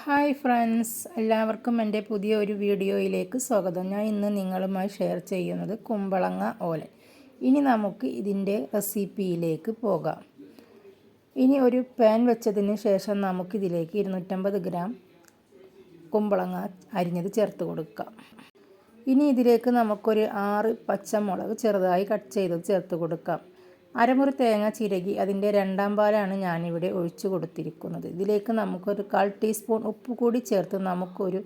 Hi friends, എല്ലാവർക്കും എൻ്റെ പുതിയ ഒരു വീഡിയോയിലേക്ക് സ്വാഗതം. ഞാൻ ഇന്ന് നിങ്ങളുമായി ഷെയർ ചെയ്യുന്നത് കുമ്പളങ്ങ ഓലൻ. ഇനി നമുക്ക് ഇതിൻ്റെ റെസിപ്പിയിലേക്ക് പോകാം. ഇനി ഒരു പാൻ വെച്ചതിന് ശേഷം നമുക്കിതിലേക്ക് 250 ഗ്രാം കുമ്പളങ്ങ അരിഞ്ഞത് ചേർത്ത് കൊടുക്കാം. ഇനി ഇതിലേക്ക് നമുക്കൊരു 6 പച്ചമുളക് ചെറുതായി കട്ട് ചെയ്തത് ചേർത്ത് കൊടുക്കാം. അരമുറി തേങ്ങ ചിരകി അതിൻ്റെ രണ്ടാം പാലാണ് ഞാനിവിടെ ഒഴിച്ചു കൊടുത്തിരിക്കുന്നത്. ഇതിലേക്ക് നമുക്കൊരു 1/4 ടീസ്പൂൺ ഉപ്പ് കൂടി ചേർത്ത് നമുക്കൊരു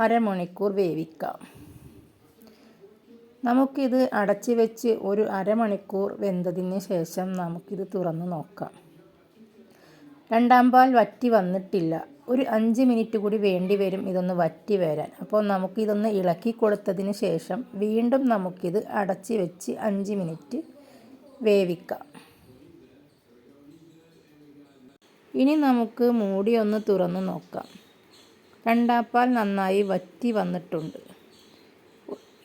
അരമണിക്കൂർ വേവിക്കാം. നമുക്കിത് അടച്ച് വെച്ച് ഒരു അരമണിക്കൂർ വെന്തതിന് ശേഷം നമുക്കിത് തുറന്ന് നോക്കാം. രണ്ടാം പാൽ വറ്റി വന്നിട്ടില്ല. ഒരു 5 മിനിറ്റ് കൂടി വേണ്ടി വരും ഇതൊന്ന് വറ്റി വരാൻ. അപ്പോൾ നമുക്കിതൊന്ന് ഇളക്കി കൊടുത്തതിന് ശേഷം വീണ്ടും നമുക്കിത് അടച്ച് വെച്ച് 5 മിനിറ്റ് വേവിക്കാം. ഇനി നമുക്ക് മൂടി ഒന്ന് തുറന്ന് നോക്കാം. രണ്ടാം പാൽ നന്നായി വറ്റി വന്നിട്ടുണ്ട്.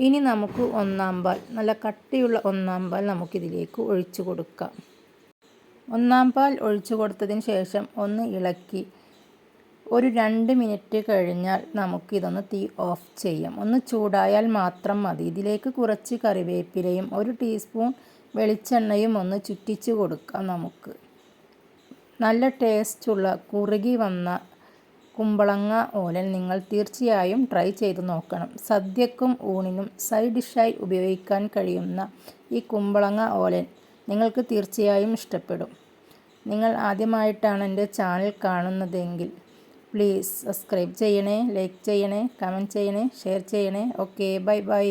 ഇനി നമുക്ക് ഒന്നാം പാൽ, നല്ല കട്ടിയുള്ള ഒന്നാം പാൽ നമുക്കിതിലേക്ക് ഒഴിച്ചു കൊടുക്കാം. ഒന്നാം പാൽ ഒഴിച്ചു കൊടുത്തതിന് ശേഷം ഒന്ന് ഇളക്കി ഒരു 2 മിനിറ്റ് കഴിഞ്ഞാൽ നമുക്കിതൊന്ന് തീ ഓഫ് ചെയ്യാം. ഒന്ന് ചൂടായാൽ മാത്രം മതി. ഇതിലേക്ക് കുറച്ച് കറിവേപ്പിലയും 1 ടീസ്പൂൺ വെളിച്ചെണ്ണയും ഒന്ന് ചുറ്റിച്ച് കൊടുക്കാം. നമുക്ക് നല്ല ടേസ്റ്റുള്ള കുറുകി വന്ന കുമ്പളങ്ങ ഓലൻ നിങ്ങൾ തീർച്ചയായും ട്രൈ ചെയ്ത് നോക്കണം. സദ്യക്കും ഊണിനും സൈഡ് ഡിഷായി ഉപയോഗിക്കാൻ കഴിയുന്ന ഈ കുമ്പളങ്ങ ഓലൻ നിങ്ങൾക്ക് തീർച്ചയായും ഇഷ്ടപ്പെടും. നിങ്ങൾ ആദ്യമായിട്ടാണ് എൻ്റെ ചാനൽ കാണുന്നതെങ്കിൽ പ്ലീസ് സബ്സ്ക്രൈബ് ചെയ്യണേ, ലൈക്ക് ചെയ്യണേ, കമൻറ്റ് ചെയ്യണേ, ഷെയർ ചെയ്യണേ. Okay, bye bye.